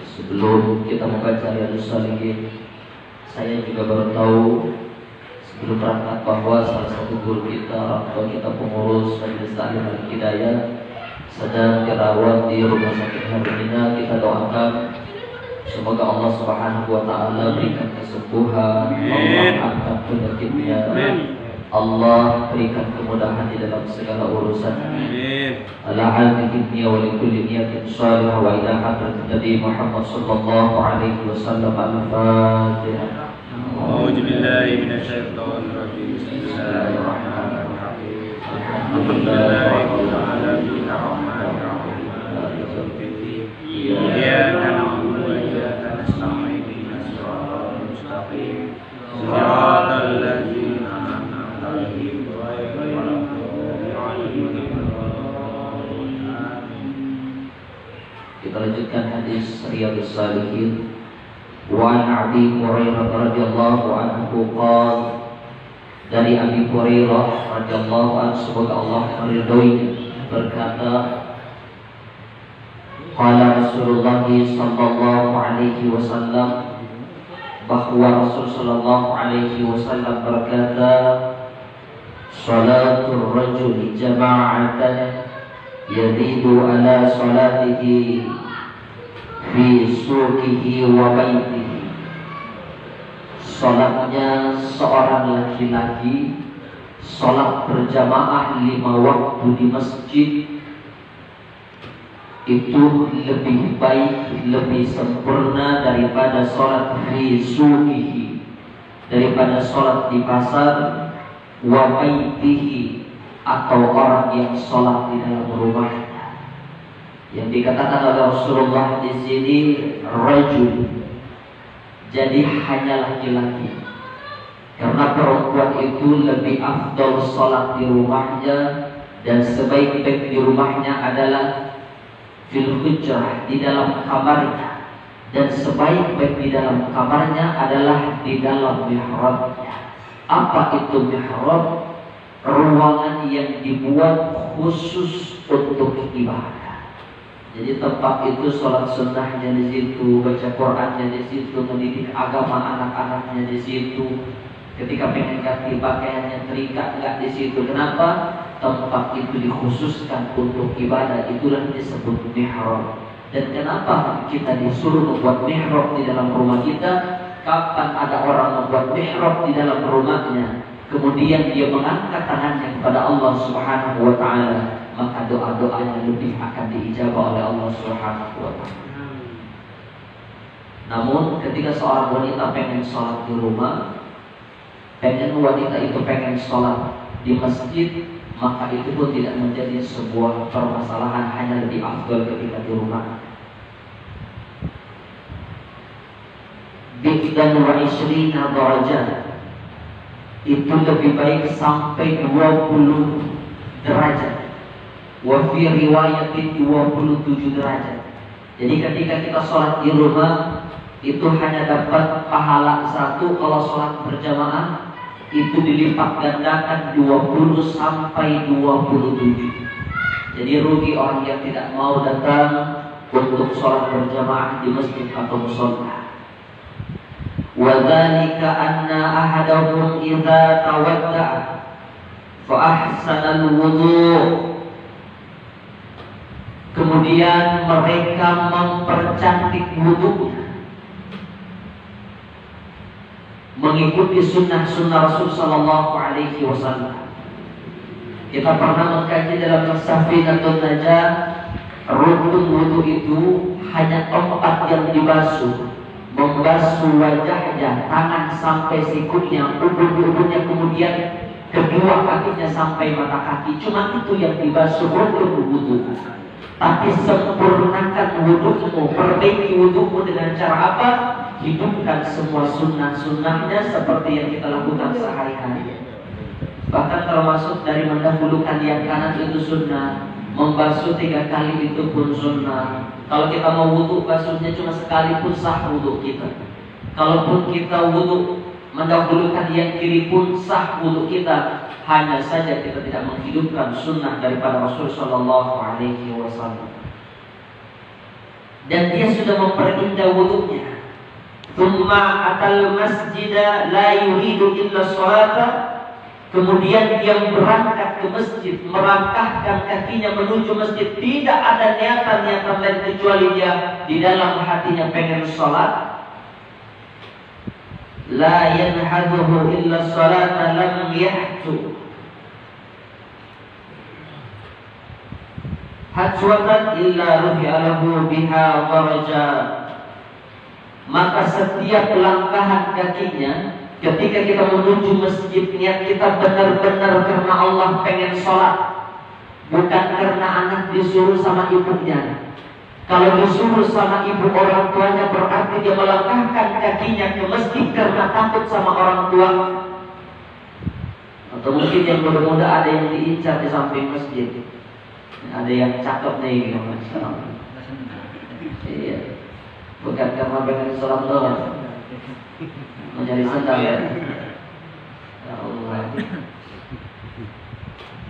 Sebelum kita membaca Riyadhus Shalihin, saya juga baru tahu sebelum berangkat bahwa salah satu guru kita, orang tua kita, pengurus Majelis Taklim Al-Hidayah sedang dirawat di rumah sakit Hermina. Kita doakan semoga Allah Subhanahu wa taala berikan kesembuhan, Allah angkat penyakitnya, Allah berikan kemudahan di dalam segala urusan. Ala bikinnya wa likulli niyatin salihah wa ila hadratin Nabi Muhammad sallallahu alaihi wasallam. Al-Fatihah. A'udzu billahi minasyaitonir rajim. Bismillahirrahmanirrahim. Alhamdulillahirabbil alamin arrahmanir rahim maliki yaumiddin. Iyyaka na'budu wa iyyaka nasta'in ihdinas siratal mustaqim. Siratal ladzina an'amta 'alaihim ghairil maghdubi 'alaihim waladdallin. Kita lanjutkan hadis Riyadhus Shalihin. Wa an Abi Hurairah radhiyallahu anhu qala, dari Abi Hurairah radhiyallahu anhu, semoga Allah meridhoinya, berkata, qala Rasulullah sallallahu alaihi wasallam, bahwa Rasul sallallahu alaihi wasallam berkata, salatul rajuli jama'atan yazidu ala salatihi fi suqihi wa baitihi. Salatnya seorang laki-laki, salat berjamaah 5 waktu di masjid, itu lebih baik, lebih sempurna daripada salat fi suqihi, daripada salat di pasar, wa baitihi, atau orang yang salat di dalam rumahnya. Yang dikatakan oleh Rasulullah di sini rajul, jadi hanya laki-laki, karena perempuan itu lebih afdal salat di rumahnya, dan sebaik-baik di rumahnya adalah fil hujrah, di dalam kamarnya, dan sebaik-baik di dalam kamarnya adalah di dalam mihrabnya. Apa itu mihrab? Ruangan yang dibuat khusus untuk ibadah. Jadi tempat itu sholat sunnahnya di situ, baca Qurannya di situ, mendidik agama anak-anaknya di situ. Ketika pengen ganti pakaiannya terikat nggak di situ. Kenapa? Tempat itu dikhususkan untuk ibadah, itulah disebut mihrab. Dan kenapa kita disuruh membuat mihrab di dalam rumah kita? Kapan ada orang membuat mihrab di dalam rumahnya, kemudian dia mengangkat tangannya kepada Allah Subhanahu wa taala, maka doa-doanya lebih akan diijabah oleh Allah Subhanahu wa taala. Namun ketika seorang wanita pengen sholat di rumah, wanita itu pengen sholat di masjid, maka itu pun tidak menjadi sebuah permasalahan, hanya lebih afdal ketika di rumah. Bi'dan wa ishrina darajat, itu lebih baik sampai 20 derajat. Wa fi riwayatin 27 derajat. Jadi ketika kita sholat di rumah, itu hanya dapat pahala 1. Kalau sholat berjamaah, itu dilipat gandakan 20 sampai 27. Jadi rugi orang yang tidak mau datang untuk sholat berjamaah di masjid atau musholla. Wa dzalika anna ahadahum idza tawadda'a fa ahsana al-wudu'. Kemudian mereka mempercantik wudunya, mengikuti sunnah-sunnah Rasul sallallahu alaihi wasallam. Kita pernah mengkaji dalam Safinatun Najah, rukun wudu itu hanya tempat yang dibasuh, membasuh wajahnya, tangan sampai sikutnya, ubun-ubunnya, kemudian kedua kakinya sampai mata kaki. Cuma itu yang dibasuh rukun wudu. Tapi sempurnakan wudumu, perbaiki wudumu dengan cara apa? Hidupkan semua sunnah-sunnahnya seperti yang kita lakukan sehari-hari. Bahkan termasuk dari mendahulukan yang kanan itu sunnah, membasuh 3 kali itu pun sunnah. Kalau kita mau wudu, basuhnya cuma sekali pun sah wudu kita. Kalaupun kita wudu mendahulukan yang kiri pun sah wudhu kita. Hanya saja kita tidak menghidupkan sunnah daripada Rasul Sallallahu Alaihi Wasallam. Dan dia sudah memperindah wudhunya. Thumma atal masjida la yuridu illa sholata. Kemudian dia berangkat ke masjid, melangkahkan kakinya menuju masjid. Tidak ada niatan-niatan lain kecuali dia di dalam hatinya pengen sholat. La yanhaduhu illa sholata lam yahtu hajwatan illa rufi'alahu biha darajat. Maka setiap langkahan kakinya ketika kita menuju masjid, niat kita benar-benar karena Allah pengen sholat, bukan karena anak disuruh sama ibunya. Kalau disuruh sama ibu orang tuanya berarti dia melangkahkan kakinya ke masjid karena takut sama orang tua. Atau mungkin yang muda-muda ada yang diincar di samping masjid. Ada yang cakep nih, Masya Allah. Iya. Bukan karena pengen sholat doang, mencari sendal ya. Ya Allah,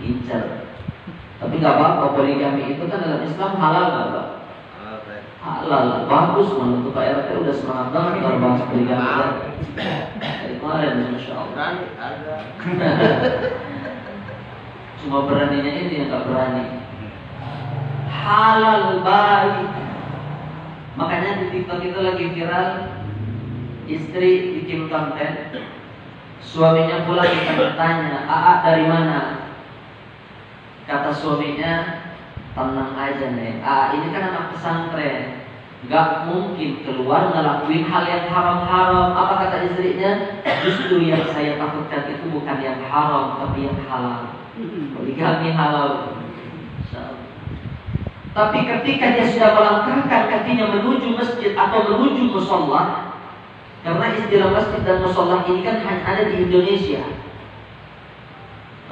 incar. Tapi nggak apa-apa, poligami itu kan dalam Islam halal nggak Pak? Halal, bagus menurut Pak RT udah semangat banget kalau bahas poligami ya. Dari kemarin, Masya Allah. Cuma beraninya ini yang nggak berani. Halal baik. Makanya di TikTok itu lagi viral, istri bikin konten, suaminya pula ditanya, "Aa dari mana?" Kata suaminya, "Tenang aja nih, ini kan anak pesantren, gak mungkin keluar ngelakuin hal yang haram-haram." Apa kata istrinya? "Justru yang saya takutkan itu bukan yang haram, tapi yang halal. Poligami halal." Tapi ketika dia sudah melangkahkan kakinya menuju masjid atau menuju musholla, karena istilah masjid dan musholla ini kan hanya ada di Indonesia.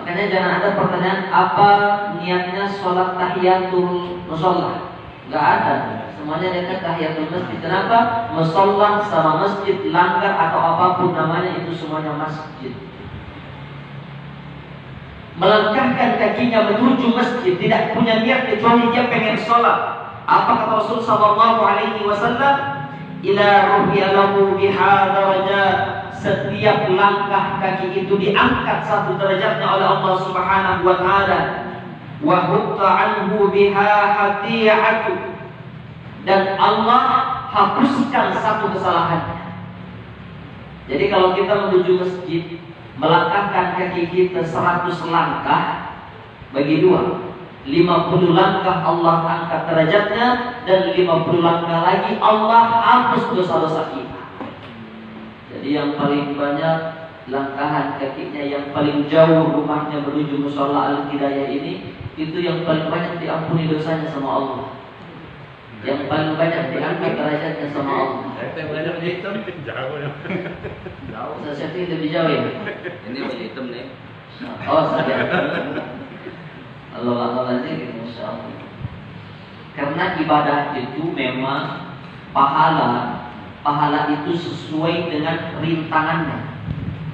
Makanya jangan ada pertanyaan apa niatnya sholat tahiyatul musholla. Gak ada. Semuanya niatnya tahiyatul masjid. Kenapa? Musholla sama masjid, langgar atau apapun namanya itu semuanya masjid. Melangkahkan kakinya menuju masjid tidak punya niat kecuali dia pengen sholat. Apa kata Rasul Sallallahu Alaihi Wasallam? Ila ruhiyalahu biha darajat. Setiap langkah kaki itu diangkat satu derajatnya oleh Allah Subhanahu Wa Taala. Wa hutta anhu biha hati'atu. Dan Allah hapuskan satu kesalahannya. Jadi kalau kita menuju masjid, melangkahkan kaki kita 100 langkah bagi dua, 50 langkah Allah angkat derajatnya, dan 50 langkah lagi Allah hapus dosa-dosa kita. Jadi yang paling banyak langkahan kakinya, yang paling jauh rumahnya menuju musholla Al-Hidayah ini, itu yang paling banyak diampuni dosanya sama Allah, yang paling banyak diangkat derajatnya sama Allah. Banyak hitam, jauh ya. Jauh, saya lebih jauh ya. Ini baju hitam nih. Oh, saya. Allah aja gitu, Masya Allah. Karena ibadah itu memang pahala itu sesuai dengan rintangannya.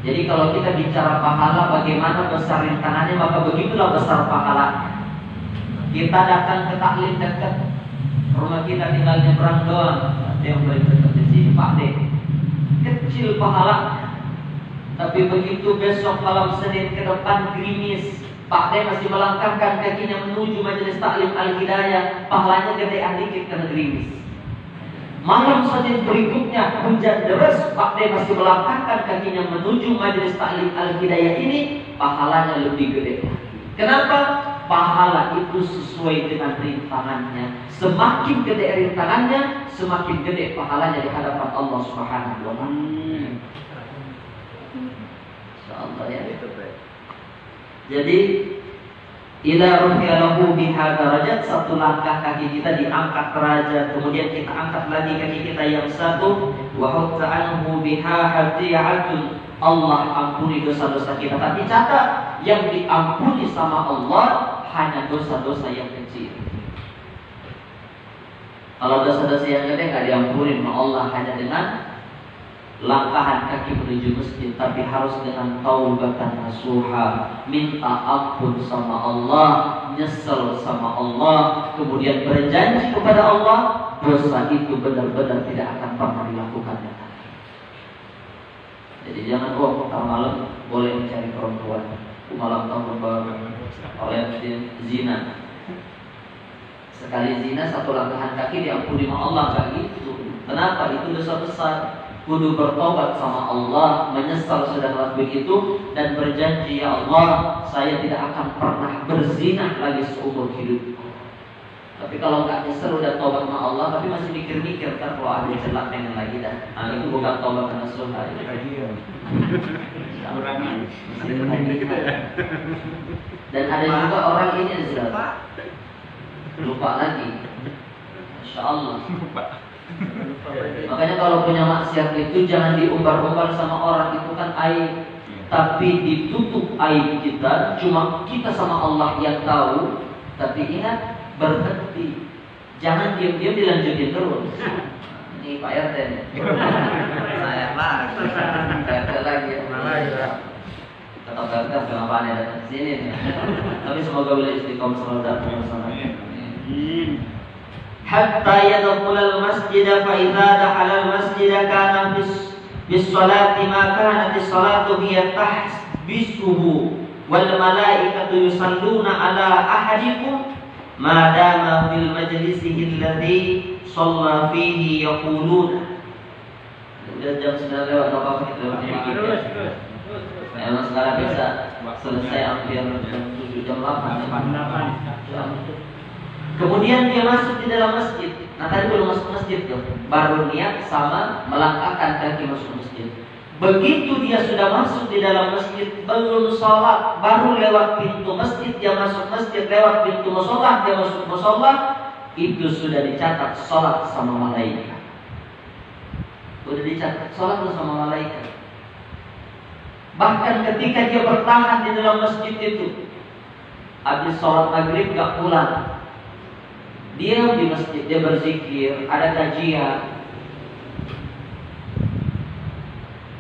Jadi kalau kita bicara pahala, bagaimana besar rintangannya, maka begitulah besar pahalanya. Kita datang ke taklim dekat rumah kita, tinggal nyebrang doang. Ada yang paling dekat di sini, Pak D. Kecil pahalanya. Tapi begitu besok malam Senin ke depan gerimis, Pak D masih melangkahkan kakinya menuju majelis taklim Al-Hidayah, pahalanya gedean dikit karena gerimis. Malam Senin berikutnya hujan deras, Pak D masih melangkahkan kakinya menuju majelis taklim Al-Hidayah ini, pahalanya lebih gede. Kenapa? Pahala itu sesuai dengan rintangannya. Semakin gede rintangannya, semakin gede pahalanya di hadapan Allah Subhanahu wa Ta'ala. Insyaallah ya. Jadi ila rufiyalahu biha darajat, satu langkah kaki kita diangkat derajat, kemudian kita angkat lagi kaki kita yang satu, wa hutta anhu biha hati'atun. Allah ampuni dosa-dosa kita. Tapi catat, yang diampuni sama Allah hanya dosa-dosa yang kecil. Kalau dosa-dosa yang gede nggak diampuni sama Allah, hanya dengan langkahan kaki menuju masjid, tapi harus dengan taubatan nasuha, minta ampun sama Allah, nyesel sama Allah, kemudian berjanji kepada Allah dosa itu benar-benar tidak akan pernah dilakukannya. Jadi jangan ntar malam boleh mencari perempuan, malam tahun baru oleh zina. Sekali zina satu langkahan kaki diampuni sama Allah, kan gitu. Kenapa? Itu dosa besar. Kudu bertobat sama Allah, menyesal sudah melakukan itu, dan berjanji, ya Allah, saya tidak akan pernah berzina lagi seumur hidupku. Tapi kalau nggak nyesel udah tobat sama Allah, tapi masih mikir-mikir kan kalau ada celak pengen lagi dah. Nah, itu bukan tobat karena sunnah. Dan ada juga orang ini lupa lagi. Masya Allah. Makanya kalau punya maksiat itu jangan diumbar-umbar sama orang, itu kan aib. Tapi ditutup aib kita, cuma kita sama Allah yang tahu. Tapi ingat, berhenti. Jangan diam-diam dilanjutin terus. Ini Pak RT nih. Saya Pak RT lagi ya. Tetap RT kenapa aneh datang ke sini nih. Tapi semoga boleh istiqomah selalu datang bersama. Hatta yadkhulal masjid fa idza dakhala al masjid kana bis salati ma kanat as salatu hiya tahbisuhu wal malaikatu yusalluna ala ahadikum ma dama fil majlisihi alladhi shalla fihi yaquluna. Udah jam 9 lewat apa kita lewat. Emang sekarang bisa selesai hampir jam 7 jam 8. Kemudian dia masuk di dalam masjid. Nah tadi belum masuk masjid tuh, baru niat sama melangkahkan kaki masuk masjid. Begitu dia sudah masuk di dalam masjid, belum sholat, baru lewat pintu masjid dia masuk masjid, lewat pintu musholah dia masuk musholah, itu sudah dicatat sholat sama malaikat. Sudah dicatat sholat sama malaikat. Bahkan ketika dia bertahan di dalam masjid itu, habis sholat maghrib gak pulang, dia di masjid, dia berzikir, ada kajian.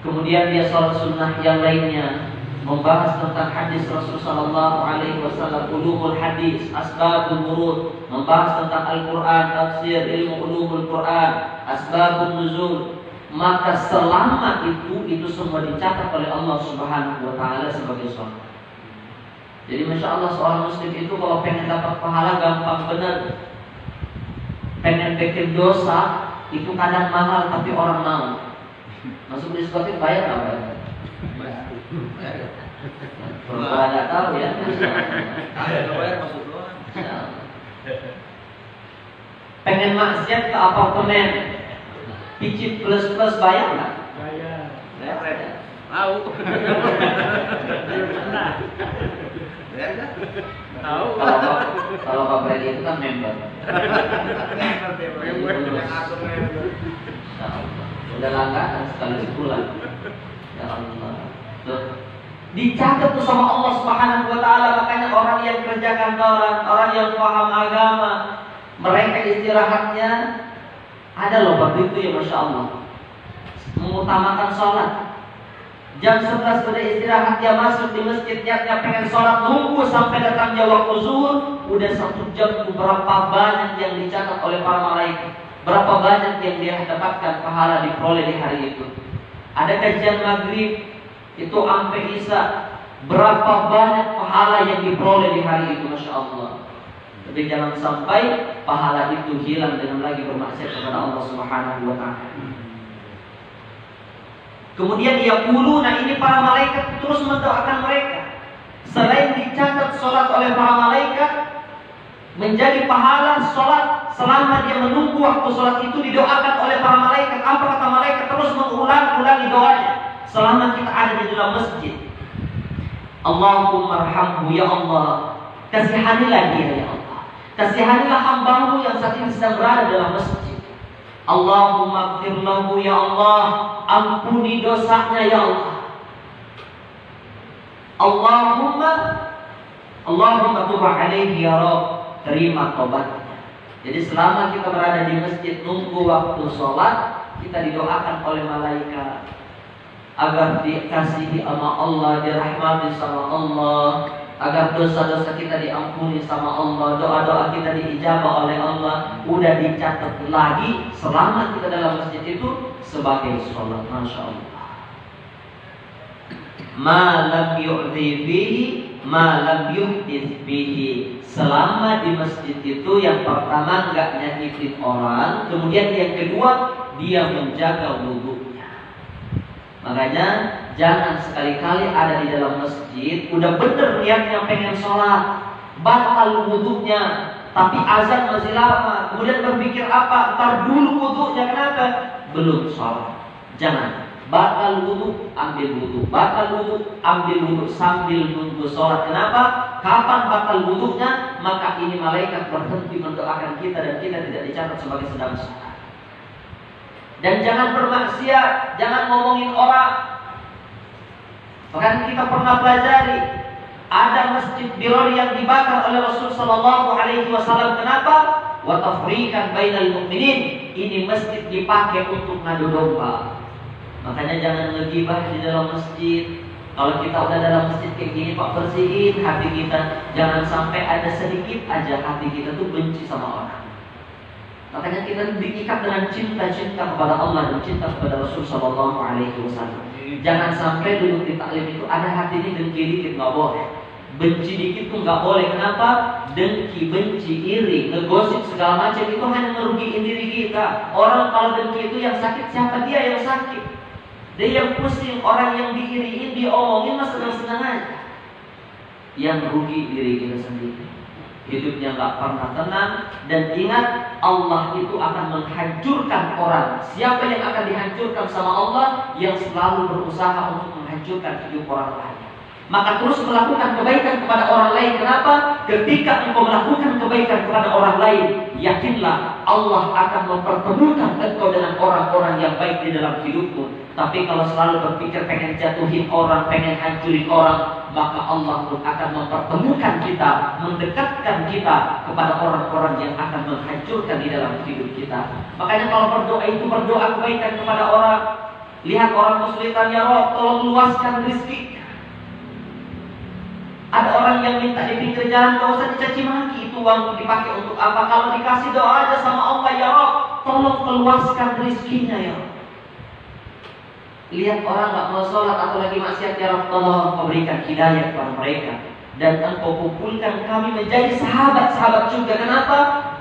Kemudian dia sholat sunnah yang lainnya, membahas tentang hadis Rasulullah SAW, ulumul hadis, asbabun nurud, membahas tentang Al-Quran, tafsir, ilmu ulumul Quran, asbabun nuzul. Maka selama itu semua dicatat oleh Allah Subhanahu wa Ta'ala sebagai sholat. Jadi masya Allah, seorang muslim itu kalau pengen dapat pahala gampang benar. Pengen bikin dosa itu kadang mahal tapi orang mau. Masuk diskotik bayar nggak bayar? Perempuan nggak tahu ya. Ada bayar masuk doang. Pengen maksiat ke apartemen, picit plus bayar nggak? Bayar. Tahu. Tahu. Kalau Pak Freddy itu kan member. Udah langganan sekali sebulan. Ya Allah. Dicatat tuh sama Allah Subhanahu wa Ta'ala. Makanya orang yang kerja kantoran, orang yang paham agama, mereka istirahatnya ada loh waktu itu ya, masya Allah, mengutamakan sholat. Jam 11 sudah istirahat, dia masuk di masjid, niatnya pengen sholat, nunggu sampai datangnya waktu zuhur. Udah 1 jam itu berapa banyak yang dicatat oleh para malaikat, berapa banyak yang dia dapatkan pahala diperoleh di hari itu. Ada kajian maghrib itu sampai isya, berapa banyak pahala yang diperoleh di hari itu, masya Allah. Tapi jangan sampai pahala itu hilang dengan lagi bermaksiat kepada Allah Subhanahu wa Ta'ala. Kemudian yaquluna, ini para malaikat terus mendoakan mereka. Selain dicatat sholat oleh para malaikat, menjadi pahala sholat selama dia menunggu waktu sholat itu didoakan oleh para malaikat. Apa kata malaikat? Terus mengulang-ulangi doanya selama kita ada di dalam masjid. Allahumma arhamhu, ya Allah, kasihanilah dia ya Allah, kasihanilah hambamu yang saat ini sedang berada dalam masjid. Allahumma ighfir lahu, ya Allah, ampuni dosanya ya Allah. Allahumma tub alaihi ya Rabb, terima tobatnya. Jadi selama kita berada di masjid nunggu waktu sholat, kita didoakan oleh malaikat agar dikasihi sama Allah, dirahmati sama Allah, agar dosa-dosa kita diampuni sama Allah, doa-doa kita diijabah oleh Allah. Udah dicatat lagi selama kita dalam masjid itu sebagai sholat. Masya Allah. Ma lam yu'dhi bihi, ma lam yuhdith bihi. Selama di masjid itu yang pertama nggak nyakitin orang, kemudian yang kedua dia menjaga wudunya. Makanya jangan sekali-kali ada di dalam masjid udah bener niatnya pengen sholat, batal wudunya, tapi azan masih lama, kemudian berpikir apa? Ntar dulu wudunya, kenapa? Belum sholat. Jangan. Batal wudu, ambil wudu. Batal wudu, ambil wudu sambil nunggu sholat. Kenapa? Kapan batal wudunya? Maka ini malaikat berhenti mendoakan kita dan kita tidak dicatat sebagai sedang sholat. Dan jangan bermaksiat, jangan ngomongin orang. Bahkan kita pernah pelajari ada masjid Biror yang dibakar oleh Rasul Sallallahu Alaihi Wasallam. Kenapa? Wa tafriqan bainal mu'minin. Ini masjid dipakai untuk ngadu domba. Makanya jangan ngegibah di dalam masjid. Kalau kita udah dalam masjid kayak gini, Pak, bersihin hati kita. Jangan sampai ada sedikit aja hati kita tuh benci sama orang. Makanya kita diikat dengan cinta kepada Allah dan cinta kepada Rasul Sallallahu Alaihi Wasallam. Jangan sampai dulu di taklim itu ada hati ini dengki dikit, nggak boleh. Benci dikit tuh nggak boleh. Kenapa? Dengki, benci, iri, ngegosip segala macam itu hanya merugikan diri kita. Orang kalau dengki itu yang sakit siapa? Dia yang sakit. Dia yang pusing. Orang yang diiriin, diomongin mah senang-senang aja. Yang rugi diri kita sendiri. Hidupnya nggak pernah tenang. Dan ingat, Allah itu akan menghancurkan orang. Siapa yang akan dihancurkan sama Allah? Yang selalu berusaha untuk menghancurkan hidup orang lain. Maka terus melakukan kebaikan kepada orang lain. Kenapa? Ketika engkau melakukan kebaikan kepada orang lain, yakinlah Allah akan mempertemukan engkau dengan orang-orang yang baik di dalam hidupmu. Tapi kalau selalu berpikir pengen jatuhin orang, pengen hancurin orang, maka Allah pun akan mempertemukan kita, mendekatkan kita kepada orang-orang yang akan menghancurkan di dalam hidup kita. Makanya kalau berdoa itu berdoa kebaikan kepada orang. Lihat orang kesulitan, ya Rob, tolong luaskan rezeki. Ada orang yang minta di pinggir jalan, gak usah dicaci maki, itu uang dipakai untuk apa? Kalau dikasih doa aja sama Allah, ya Rob, tolong keluaskan rezekinya ya Rob. Lihat orang gak mau sholat atau lagi maksiat, ya Rob, tolong memberikan hidayah kepada mereka. Dan engkau kumpulkan kami menjadi sahabat-sahabat juga. Kenapa?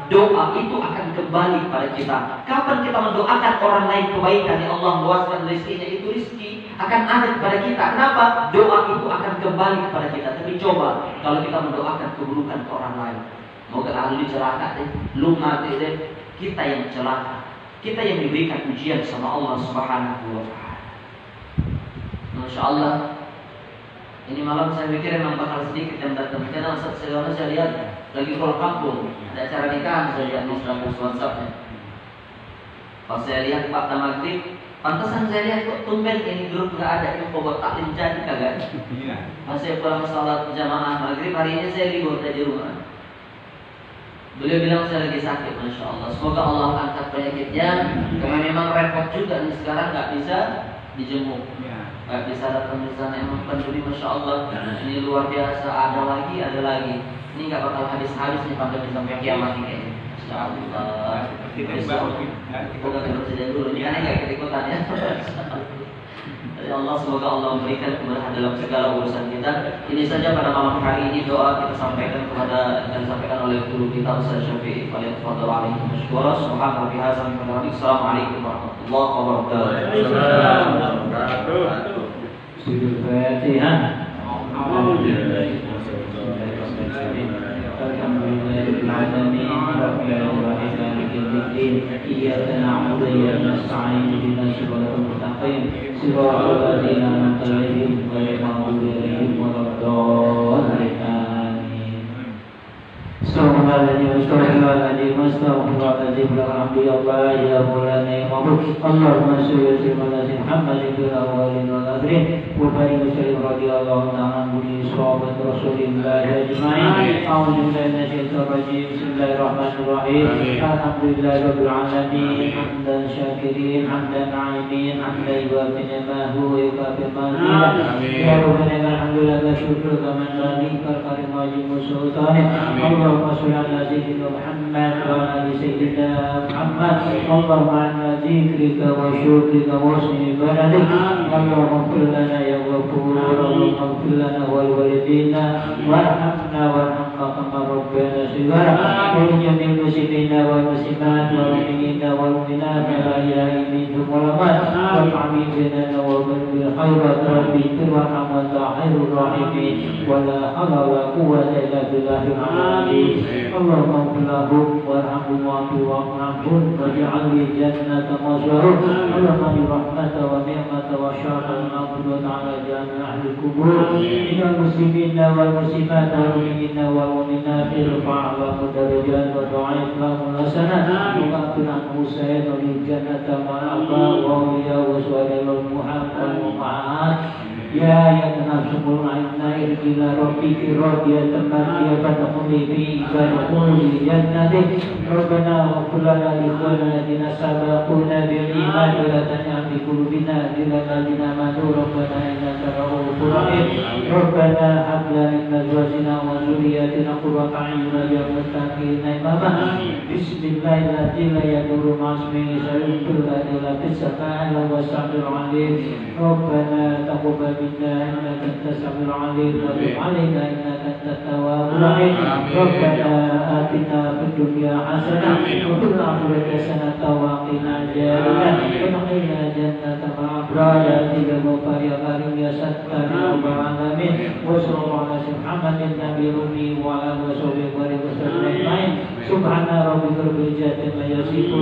Doa itu akan kembali kepada kita. Kapan kita mendoakan orang lain kebaikan, ya Allah luaskan rezekinya, itu rezeki akan ada kepada kita. Kenapa? Doa itu akan kembali kepada kita. Tapi coba kalau kita mendoakan keburukan ke orang lain, moga lu celaka deh, lu mati deh, kita yang celaka, kita yang diberikan ujian sama Allah Subhanahu wa Ta'ala. Masya Allah. Ini malam saya pikir memang bakal sedikit yang datang. Karena saya lihat lagi pulang kampung, ada acara nikahan, saya lihat di status WhatsApp-nya. Pas saya lihat Pak Maghrib, pantesan saya lihat kok tumben ini grup nggak ada info buat taklim jadi kagak. Pas saya pulang salat jamaah Maghrib hari ini saya libur di rumah. Beliau bilang saya lagi sakit, Masya Allah. Semoga Allah angkat penyakitnya. Karena memang repot juga nih sekarang nggak bisa dijenguk. Gak bisa datang di sana, emang peduli, Masya Allah. Ini luar biasa, ada lagi. Ini gak bakal habis-habis nih pandemi sampai kiamat ini kayaknya. Masya Allah. Kita gak bersedia dulu, ini kan gak ikut-ikutan ya. Ya Allah, semoga Allah memberikan kemudahan dalam segala urusan kita. Ini saja pada malam hari ini doa kita sampaikan kepada dan disampaikan oleh guru kita Ustaz Syafi'i. Waliyatafadhal alaihi masykura. Subhanallahi wa bihamdihi. Assalamualaikum warahmatullahi wabarakatuh. Al-Fatihah. Alhamdulillah. Astaghfirullahaladzim, astaghfirullahaladzim, alhamdulillah, ya Maulana ya Mabuk. Allahumma sholli ala Muhammadin fil awwalin wal akhirin wa barik sallim radhiyallahu ta'ala anhu sahabat Rasulillah ajma'in. A'udzu billahi minasyaitonir rajim. Bismillahirrahmanirrahim. Alhamdulillahirabbil alamin. Hamdan syakirin, hamdan 'alimin, hamdan yuwaffi ni'amahu wa yukafi mazidah. Ya Rabbana alhamdulillah wa syukur kaman balikal karim wajib sultanin. Allahumma sholli ala sayyidina Muhammad wa ala ali sayyidina Muhammad. Allahumma ala dzikrika wa syukrika wa husni ibadatik. Allahumma ighfir lana ya ghafur, Allahumma ighfir lana wal walidina warhamna warhamna kama rabbana shighara. Wa jamil muslimina wal muslimat wal mu'minina wal mu'minat al-ahya'i minhum wal amwat. Wa amin bainana wa bainal khairat rabbi warham wa khairur rahimin. Wa la hawla wa la quwwata illa billahil aliyyil azim. Allahumma ighfir lahum warhamhum wa'afihim waj'alni jannata maswahum. Allahumma bi rahmatika wa ni'matika wa syafa'atika wa ta'ala jami' ahli kubur. Minal muslimina wal muslimat wal mu'minina wal mu'minat irfa' lahum darajat wa du'a'if lahum hasanat wa qina musayyid wal jannata ma'aba wa awliya wa su'alil muhammad wa ma'at. Ya tanafsumul aina irjila rabbiki radiyatan mardiyatan khuli fi ibadati jannatik. Rabbana waghfir lana li ikhwanina sabaquna bil iman wa la taj'al fi qulubina ghillan lil ladzina amanu rabbana innaka ra'ufur rahim. Rabbana hab lana min azwajina wa dhurriyyatina qurrata a'yun waj'alna muttaqina imama. Bismillahirrahmanirrahim. La yadurru ma'asmihi shay'un fil ardi wa fis samaa'i wa sami'ul 'alim. Rabbana taqabbal minna innaka antas samiul 'alim wa tub 'alaina innaka antat tawwabur rahim. Rabbana atina fid dunya hasanah wa fil akhirati hasanah wa qina adzabannar. Wa qina jannata ma'abrar ya ghafar ya karim ya sattar ya rabbal alamin. Wa sallallahu ala Muhammadin nabiyil ummi wa ala alihi wa sahbihi ajma'in. Subhana rabbika rabbil izzati amma yasifun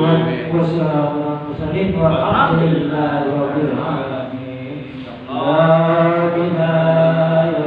wa salamun alal mursalin walhamdulillahi rabbil alamin. La ilaha